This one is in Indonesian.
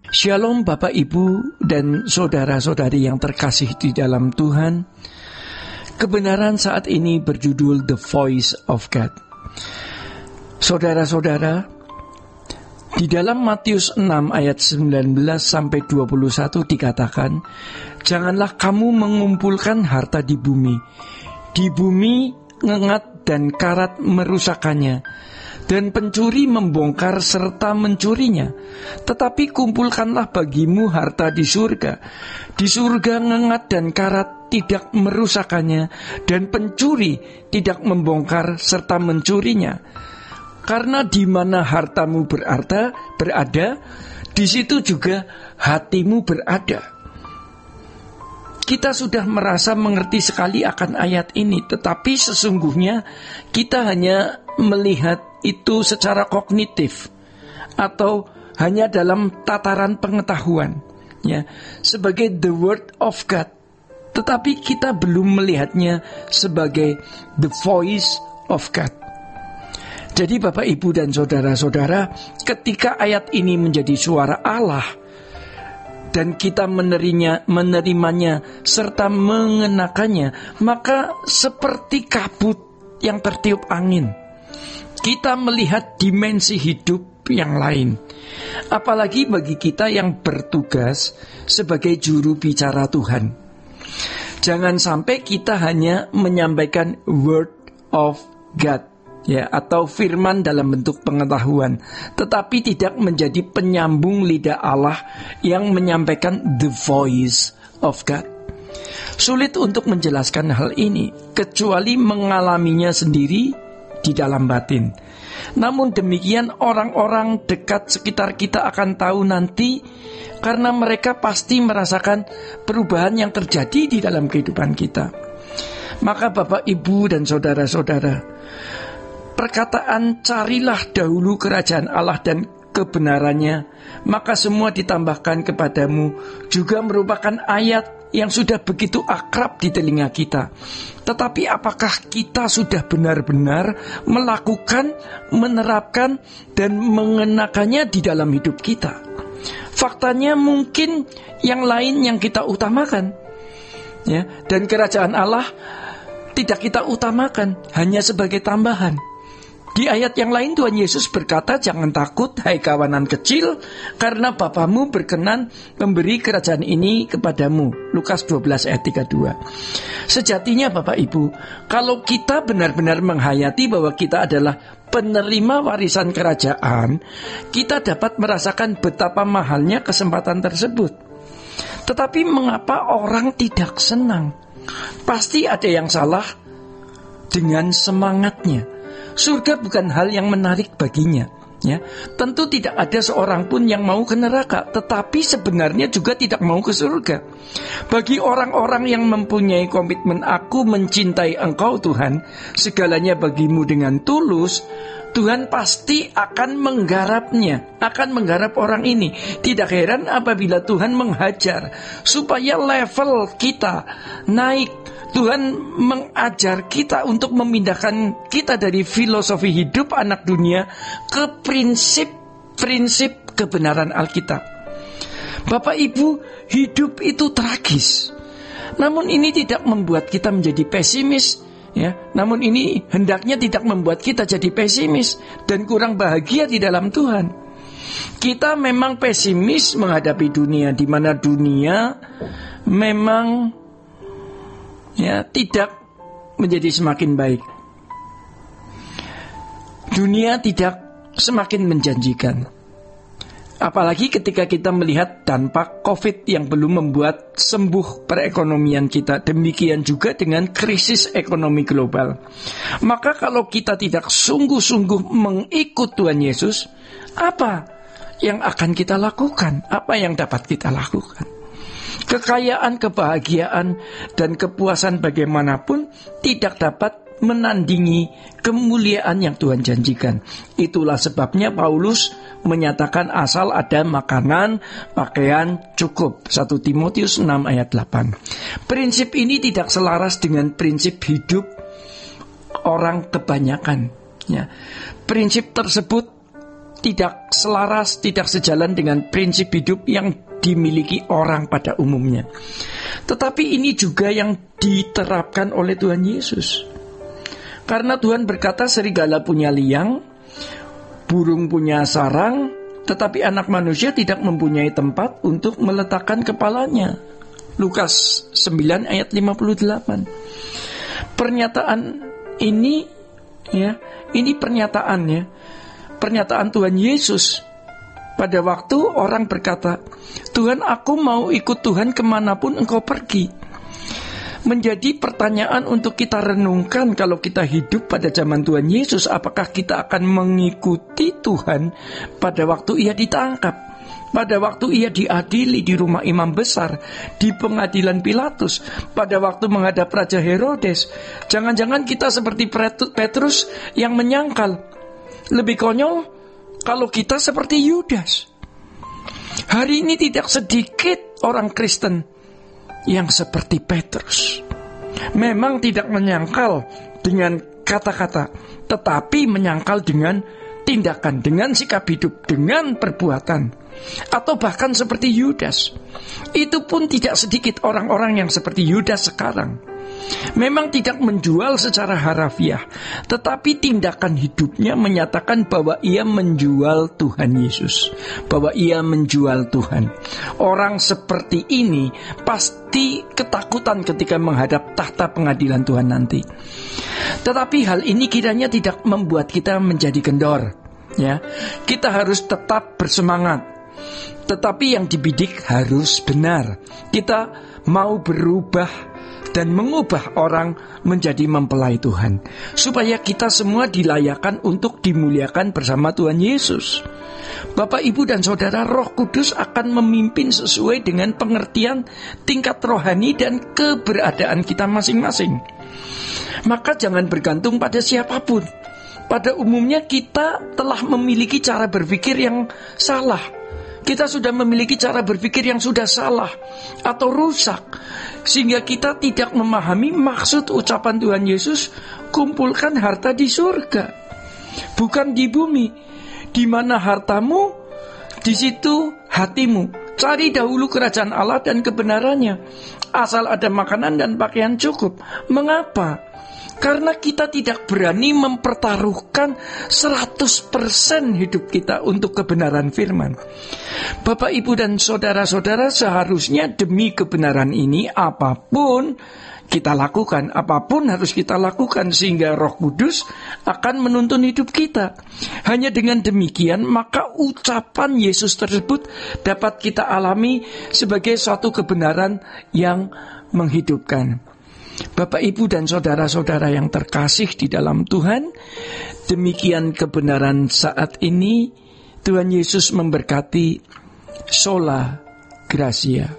Shalom Bapak Ibu dan saudara-saudari yang terkasih di dalam Tuhan. Kebenaran saat ini berjudul The Voice of God. Saudara-saudara, di dalam Matius 6 ayat 19 sampai 21 dikatakan, "Janganlah kamu mengumpulkan harta di bumi. Di bumi ngengat dan karat merusakannya, dan pencuri membongkar serta mencurinya. Tetapi kumpulkanlah bagimu harta di surga. Di surga ngengat dan karat tidak merusakannya, dan pencuri tidak membongkar serta mencurinya. Karena di mana hartamu berada, di situ juga hatimu berada." Kita sudah merasa mengerti sekali akan ayat ini, tetapi sesungguhnya kita hanya melihat itu secara kognitif atau hanya dalam tataran pengetahuan, ya, sebagai the word of God. Tetapi kita belum melihatnya sebagai the voice of God. Jadi Bapak, Ibu, dan saudara-saudara, ketika ayat ini menjadi suara Allah dan kita menerimanya serta mengenakannya, maka seperti kabut yang tertiup angin, kita melihat dimensi hidup yang lain. Apalagi bagi kita yang bertugas sebagai juru bicara Tuhan. Jangan sampai kita hanya menyampaikan word of God, ya, atau firman dalam bentuk pengetahuan, tetapi tidak menjadi penyambung lidah Allah yang menyampaikan the voice of God. Sulit untuk menjelaskan hal ini kecuali mengalaminya sendiri di dalam batin. Namun demikian orang-orang dekat sekitar kita akan tahu nanti, karena mereka pasti merasakan perubahan yang terjadi di dalam kehidupan kita. Maka Bapak, Ibu, dan saudara-saudara, perkataan "carilah dahulu kerajaan Allah dan kebenarannya, maka semua ditambahkan kepadamu" juga merupakan ayat yang sudah begitu akrab di telinga kita. Tetapi apakah kita sudah benar-benar melakukan, menerapkan, dan mengenakannya di dalam hidup kita? Faktanya mungkin yang lain yang kita utamakan, ya, dan kerajaan Allah tidak kita utamakan, hanya sebagai tambahan. Di ayat yang lain Tuhan Yesus berkata, "Jangan takut, hai kawanan kecil, karena Bapamu berkenan memberi kerajaan ini kepadamu." Lukas 12 ayat 32. Sejatinya Bapak Ibu, kalau kita benar-benar menghayati bahwa kita adalah penerima warisan kerajaan, kita dapat merasakan betapa mahalnya kesempatan tersebut. Tetapi mengapa orang tidak senang? Pasti ada yang salah dengan semangatnya. Surga bukan hal yang menarik baginya, ya. Tentu tidak ada seorang pun yang mau ke neraka, tetapi sebenarnya juga tidak mau ke surga. Bagi orang-orang yang mempunyai komitmen, "Aku mencintai Engkau Tuhan, segalanya bagimu dengan tulus," Tuhan pasti akan menggarapnya, akan menggarap orang ini. Tidak heran apabila Tuhan menghajar supaya level kita naik. Tuhan mengajar kita untuk memindahkan kita dari filosofi hidup anak dunia ke prinsip-prinsip kebenaran Alkitab. Bapak, Ibu, hidup itu tragis. Namun ini tidak membuat kita menjadi pesimis, ya. Namun ini hendaknya tidak membuat kita jadi pesimis dan kurang bahagia di dalam Tuhan. Kita memang pesimis menghadapi dunia, di mana dunia memang, ya, tidak menjadi semakin baik. Dunia tidak semakin menjanjikan. Apalagi ketika kita melihat dampak COVID yang belum membuat sembuh perekonomian kita. Demikian juga dengan krisis ekonomi global. Maka kalau kita tidak sungguh-sungguh mengikut Tuhan Yesus, apa yang akan kita lakukan? Apa yang dapat kita lakukan? Kekayaan, kebahagiaan, dan kepuasan bagaimanapun tidak dapat menandingi kemuliaan yang Tuhan janjikan. Itulah sebabnya Paulus menyatakan asal ada makanan, pakaian cukup. 1 Timotius 6 ayat 8. Prinsip ini tidak selaras dengan prinsip hidup orang kebanyakan, ya. Prinsip tersebut tidak selaras, tidak sejalan dengan prinsip hidup yang dimiliki orang pada umumnya. Tetapi ini juga yang diterapkan oleh Tuhan Yesus. Karena Tuhan berkata, serigala punya liang, burung punya sarang, tetapi anak manusia tidak mempunyai tempat untuk meletakkan kepalanya. Lukas 9 ayat 58. Pernyataan ini, ya, ini pernyataannya, pernyataan Tuhan Yesus pada waktu orang berkata, Tuhan, aku mau ikut Tuhan kemanapun engkau pergi. Menjadi pertanyaan untuk kita renungkan kalau kita hidup pada zaman Tuhan Yesus, apakah kita akan mengikuti Tuhan pada waktu ia ditangkap, pada waktu ia diadili di rumah imam besar, di pengadilan Pilatus, pada waktu menghadap Raja Herodes. Jangan-jangan kita seperti Petrus yang menyangkal. Lebih konyol kalau kita seperti Yudas. Hari ini tidak sedikit orang Kristen yang seperti Petrus. Memang tidak menyangkal dengan kata-kata, tetapi menyangkal dengan tindakan, dengan sikap hidup, dengan perbuatan. Atau bahkan seperti Yudas. Itu pun tidak sedikit orang-orang yang seperti Yudas sekarang. Memang tidak menjual secara harafiah, tetapi tindakan hidupnya menyatakan bahwa ia menjual Tuhan Yesus, bahwa ia menjual Tuhan. Orang seperti ini pasti ketakutan ketika menghadap tahta pengadilan Tuhan nanti. Tetapi hal ini kiranya tidak membuat kita menjadi kendor, ya. Kita harus tetap bersemangat, tetapi yang dibidik harus benar. Kita mau berubah dan mengubah orang menjadi mempelai Tuhan, supaya kita semua dilayakkan untuk dimuliakan bersama Tuhan Yesus. Bapak, Ibu, dan Saudara, Roh Kudus akan memimpin sesuai dengan pengertian tingkat rohani dan keberadaan kita masing-masing. Maka jangan bergantung pada siapapun. Pada umumnya kita telah memiliki cara berpikir yang salah. Kita sudah memiliki cara berpikir yang sudah salah atau rusak, sehingga kita tidak memahami maksud ucapan Tuhan Yesus, kumpulkan harta di surga, bukan di bumi. Di mana hartamu, di situ hatimu. Cari dahulu kerajaan Allah dan kebenarannya. Asal ada makanan dan pakaian cukup. Mengapa? Karena kita tidak berani mempertaruhkan 100% hidup kita untuk kebenaran firman. Bapak, Ibu, dan saudara-saudara, seharusnya demi kebenaran ini apapun kita lakukan, apapun harus kita lakukan, sehingga Roh Kudus akan menuntun hidup kita. Hanya dengan demikian maka ucapan Yesus tersebut dapat kita alami sebagai suatu kebenaran yang menghidupkan. Bapak, Ibu, dan saudara-saudara yang terkasih di dalam Tuhan, demikian kebenaran saat ini. Tuhan Yesus memberkati. Sola Gracia.